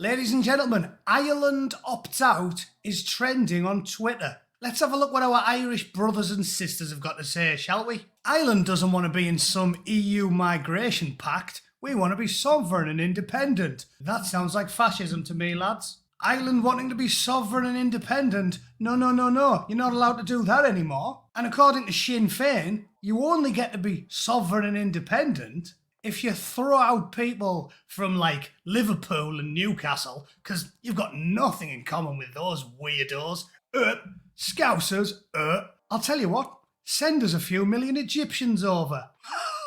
Ladies and gentlemen, Ireland opts out is trending on Twitter. Let's have a look what our Irish brothers and sisters have got to say, shall we? Ireland doesn't want to be in some EU migration pact. We want to be sovereign and independent. That sounds like fascism to me, lads. Ireland wanting to be sovereign and independent? No. You're not allowed to do that anymore. And according to Sinn Féin, you only get to be sovereign and independent if you throw out people from like Liverpool and Newcastle, because you've got nothing in common with those weirdos. Scousers, I'll tell you what, send us a few million Egyptians over.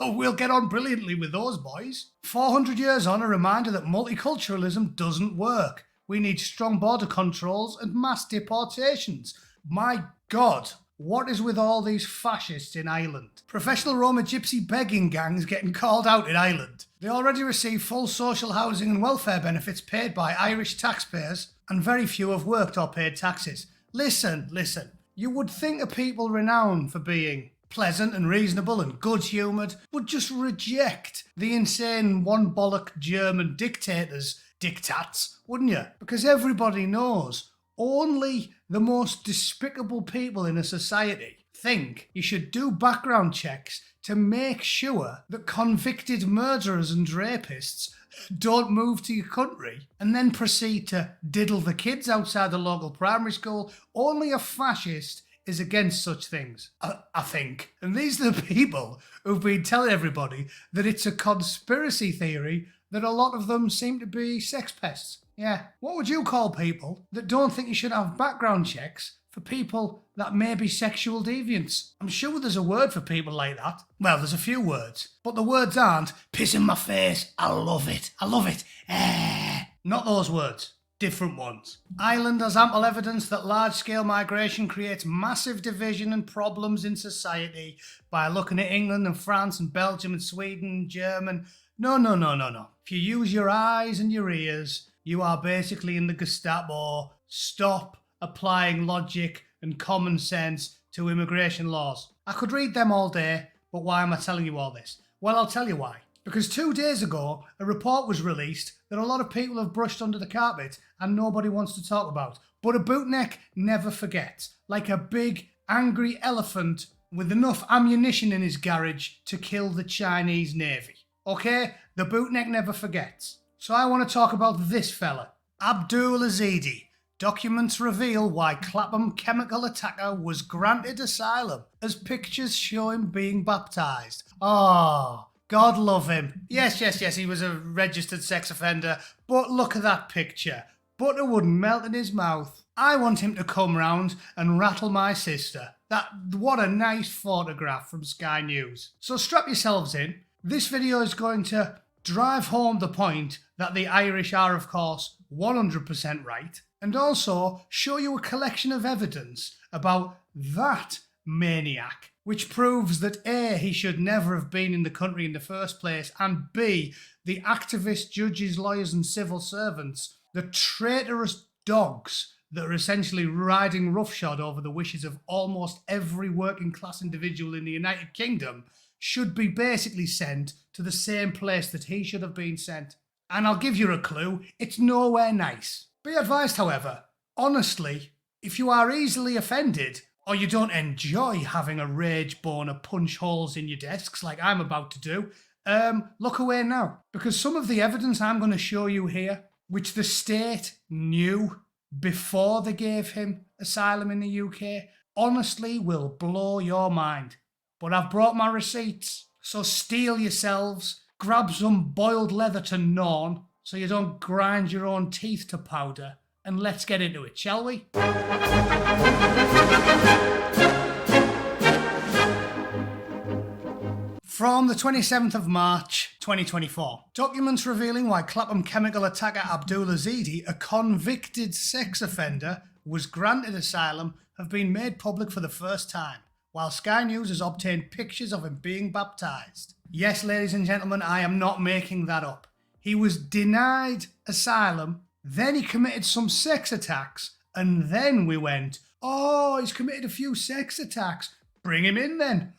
We'll get on brilliantly with those boys. 400 years on, a reminder that multiculturalism doesn't work. We need strong border controls and mass deportations. My God, what is with all these fascists in Ireland? Professional Roma gypsy begging gangs getting called out in Ireland. They already receive full social housing and welfare benefits paid by Irish taxpayers, and very few have worked or paid taxes. Listen. You would think a people renowned for being pleasant and reasonable and good-humoured would just reject the insane one-bollock German dictators' diktats, wouldn't you? Because everybody knows only the most despicable people in a society think you should do background checks to make sure that convicted murderers and rapists don't move to your country and then proceed to diddle the kids outside the local primary school. Only a fascist is against such things, I think. And these are the people who've been telling everybody that it's a conspiracy theory that a lot of them seem to be sex pests. Yeah, what would you call people that don't think you should have background checks for people that may be sexual deviants? I'm sure there's a word for people like that. Well, there's a few words, but the words aren't piss in my face, I love it, Not those words, different ones. Ireland has ample evidence that large-scale migration creates massive division and problems in society by looking at England and France and Belgium and Sweden and Germany. No. If you use your eyes and your ears, you are basically in the Gestapo. Stop applying logic and common sense to immigration laws. I could read them all day, but why am I telling you all this? Well, I'll tell you why. Because 2 days ago, a report was released that a lot of people have brushed under the carpet and nobody wants to talk about. But a bootneck never forgets. Like a big, angry elephant with enough ammunition in his garage to kill the Chinese Navy. Okay? The bootneck never forgets. So I want to talk about this fella, Abdul Ezedi. Documents reveal why Clapham chemical attacker was granted asylum, as pictures show him being baptised. Oh, God love him. Yes, he was a registered sex offender, but look at that picture. Butter wouldn't melt in his mouth. I want him to come round and rattle my sister. What a nice photograph from Sky News. So strap yourselves in. This video is going to drive home the point that the Irish are, of course, 100% right, and also show you a collection of evidence about that maniac, which proves that A, he should never have been in the country in the first place, and B, the activists, judges, lawyers and civil servants, the traitorous dogs that are essentially riding roughshod over the wishes of almost every working class individual in the United Kingdom, should be basically sent to the same place that he should have been sent. And I'll give you a clue, it's nowhere nice. Be advised, however, honestly, if you are easily offended or you don't enjoy having a rage boner punch holes in your desks like I'm about to do, look away now. Because some of the evidence I'm going to show you here, which the state knew before they gave him asylum in the UK, honestly will blow your mind. But I've brought my receipts, so steel yourselves, grab some boiled leather to gnaw so you don't grind your own teeth to powder, and let's get into it, shall we? From the 27th of March 2024, documents revealing why Clapham chemical attacker Abdul Ezedi, a convicted sex offender, was granted asylum have been made public for the first time, while Sky News has obtained pictures of him being baptised. Yes, ladies and gentlemen, I am not making that up. He was denied asylum, then he committed some sex attacks, and then we went, oh, he's committed a few sex attacks. Bring him in then.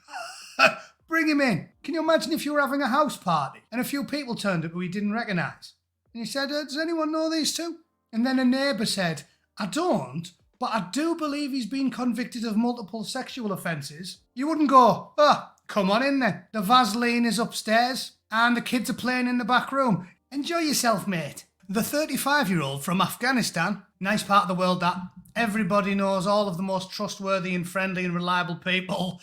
Bring him in. Can you imagine if you were having a house party and a few people turned up who you didn't recognise? And he said, does anyone know these two? And then a neighbour said, I don't, but I do believe he's been convicted of multiple sexual offences. You wouldn't go, come on in then. The Vaseline is upstairs and the kids are playing in the back room. Enjoy yourself, mate. The 35-year-old from Afghanistan, nice part of the world that. Everybody knows all of the most trustworthy and friendly and reliable people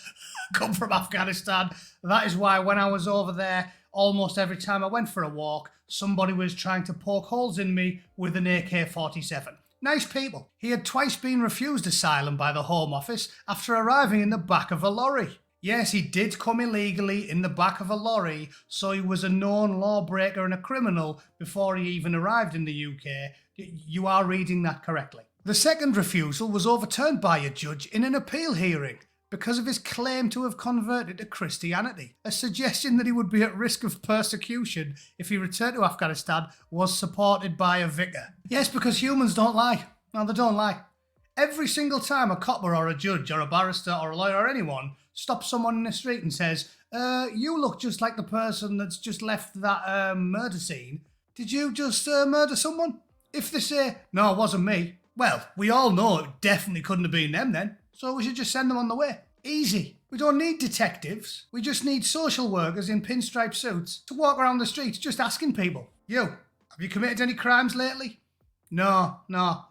come from Afghanistan. That is why when I was over there, almost every time I went for a walk, somebody was trying to poke holes in me with an AK-47. Nice people. He had twice been refused asylum by the Home Office after arriving in the back of a lorry. Yes, he did come illegally in the back of a lorry, so he was a known lawbreaker and a criminal before he even arrived in the UK. You are reading that correctly. The second refusal was overturned by a judge in an appeal hearing because of his claim to have converted to Christianity. A suggestion that he would be at risk of persecution if he returned to Afghanistan was supported by a vicar. Yes, because humans don't lie. No, they don't lie. Every single time a copper or a judge or a barrister or a lawyer or anyone stops someone in the street and says, you look just like the person that's just left that murder scene. Did you just murder someone? If they say, no, it wasn't me, well, we all know it definitely couldn't have been them then, so we should just send them on the way. Easy. We don't need detectives. We just need social workers in pinstripe suits to walk around the streets just asking people, you, have you committed any crimes lately? No.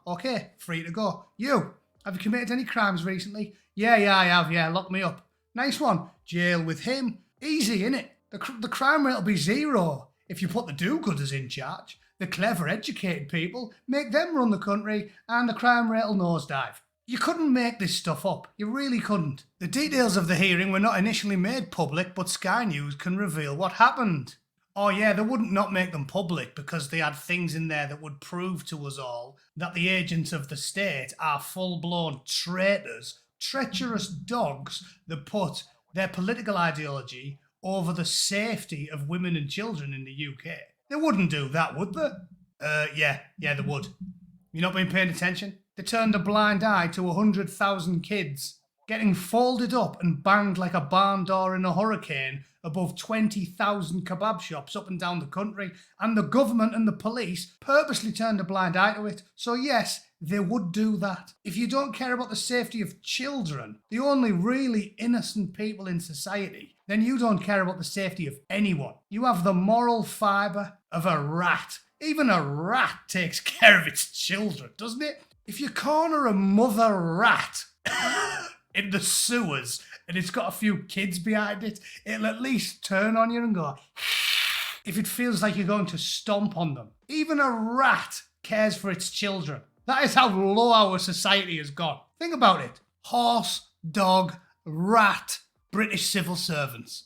Okay, free to go. You, have you committed any crimes recently? Yeah, I have. Yeah, lock me up. Nice one. Jail with him. Easy, innit? The crime rate will be zero if you put the do-gooders in charge. The clever, educated people, make them run the country, and the crime rate will nosedive. You couldn't make this stuff up. You really couldn't. The details of the hearing were not initially made public, but Sky News can reveal what happened. Oh yeah, they wouldn't not make them public because they had things in there that would prove to us all that the agents of the state are full-blown traitors, treacherous dogs that put their political ideology over the safety of women and children in the UK. They wouldn't do that, would they? Yeah, they would. You not been paying attention? They turned a blind eye to 100,000 kids getting folded up and banged like a barn door in a hurricane above 20,000 kebab shops up and down the country, and the government and the police purposely turned a blind eye to it. So yes, they would do that. If you don't care about the safety of children, the only really innocent people in society, then you don't care about the safety of anyone. You have the moral fibre of a rat. Even a rat takes care of its children, doesn't it? If you corner a mother rat in the sewers and it's got a few kids behind it, it'll at least turn on you and go, if it feels like you're going to stomp on them. Even a rat cares for its children. That is how low our society has gone. Think about it. Horse, dog, rat, British civil servants.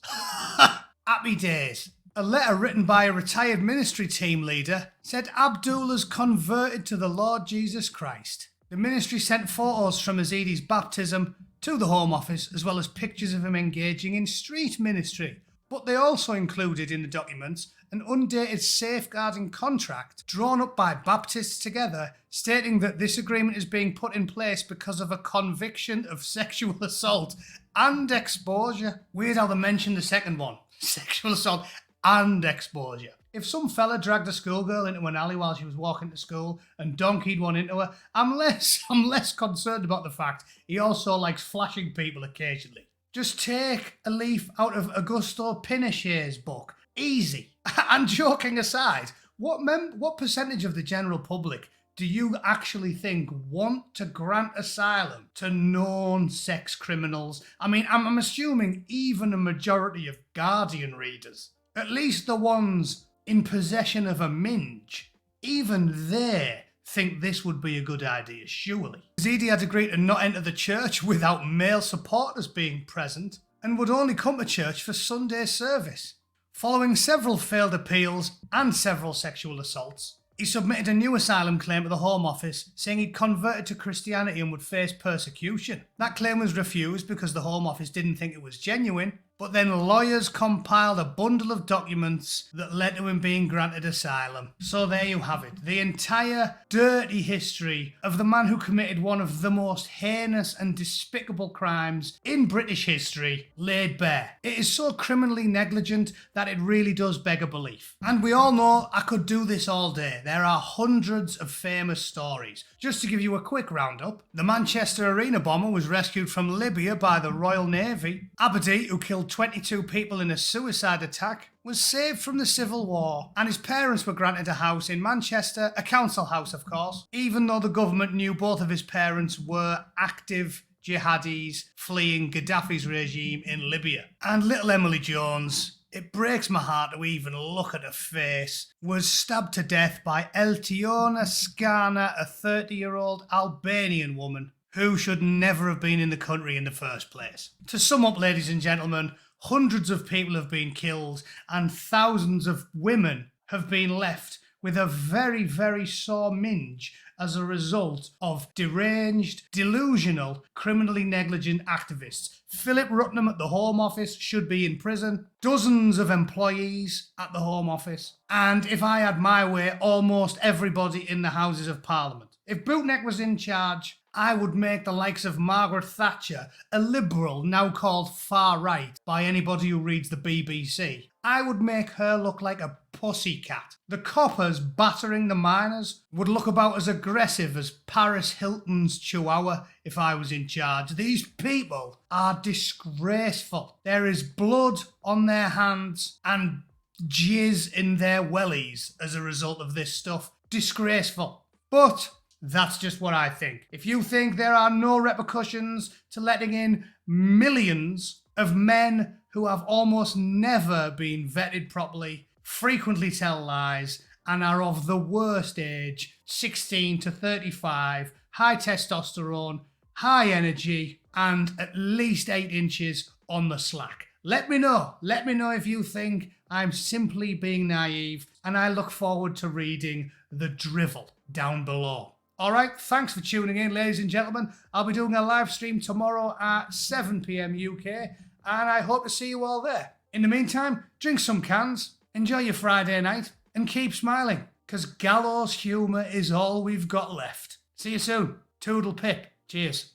Happy days. A letter written by a retired ministry team leader said Abdullah's converted to the Lord Jesus Christ. The ministry sent photos from Ezedi's baptism to the Home Office, as well as pictures of him engaging in street ministry. But they also included in the documents an undated safeguarding contract drawn up by Baptists together, stating that this agreement is being put in place because of a conviction of sexual assault and exposure. Weird how they mentioned the second one. Sexual assault and exposure. If some fella dragged a schoolgirl into an alley while she was walking to school and donkeyed one into her, I'm less concerned about the fact he also likes flashing people occasionally. Just take a leaf out of Augusto Pinochet's book. Easy. And joking aside, what percentage of the general public do you actually think want to grant asylum to known sex criminals? I mean, I'm assuming even a majority of Guardian readers, at least the ones in possession of a minge, even they think this would be a good idea, surely. Ezedi had agreed to not enter the church without male supporters being present and would only come to church for Sunday service. Following several failed appeals and several sexual assaults, he submitted a new asylum claim to the Home Office, saying he'd converted to Christianity and would face persecution. That claim was refused because the Home Office didn't think it was genuine, But then lawyers compiled a bundle of documents that led to him being granted asylum. So there you have it. The entire dirty history of the man who committed one of the most heinous and despicable crimes in British history laid bare. It is so criminally negligent that it really does beg a belief. And we all know I could do this all day. There are hundreds of famous stories. Just to give you a quick roundup, the Manchester Arena bomber was rescued from Libya by the Royal Navy. Aberdeen, who killed 22 people in a suicide attack, was saved from the Civil War, and his parents were granted a house in Manchester, a council house of course, even though the government knew both of his parents were active jihadis fleeing Gaddafi's regime in Libya. And little Emily Jones, it breaks my heart to even look at her face, was stabbed to death by Eltiona Skana, a 30-year-old Albanian woman who should never have been in the country in the first place. To sum up, ladies and gentlemen, hundreds of people have been killed and thousands of women have been left with a very, very sore minge as a result of deranged, delusional, criminally negligent activists. Philip Rutnam at the Home Office should be in prison, dozens of employees at the Home Office, and if I had my way, almost everybody in the Houses of Parliament. If Bootneck was in charge, I would make the likes of Margaret Thatcher, a liberal now called far right by anybody who reads the BBC. I would make her look like a pussycat. The coppers battering the miners would look about as aggressive as Paris Hilton's chihuahua if I was in charge. These people are disgraceful. There is blood on their hands and jizz in their wellies as a result of this stuff. Disgraceful. But that's just what I think. If you think there are no repercussions to letting in millions of men who have almost never been vetted properly, frequently tell lies, and are of the worst age, 16 to 35, high testosterone, high energy, and at least 8 inches on the slack. Let me know. Let me know if you think I'm simply being naive, and I look forward to reading the drivel down below. All right, thanks for tuning in, ladies and gentlemen. I'll be doing a live stream tomorrow at 7 p.m. UK, and I hope to see you all there. In the meantime, drink some cans, enjoy your Friday night, and keep smiling, because gallows humour is all we've got left. See you soon. Toodle pip. Cheers.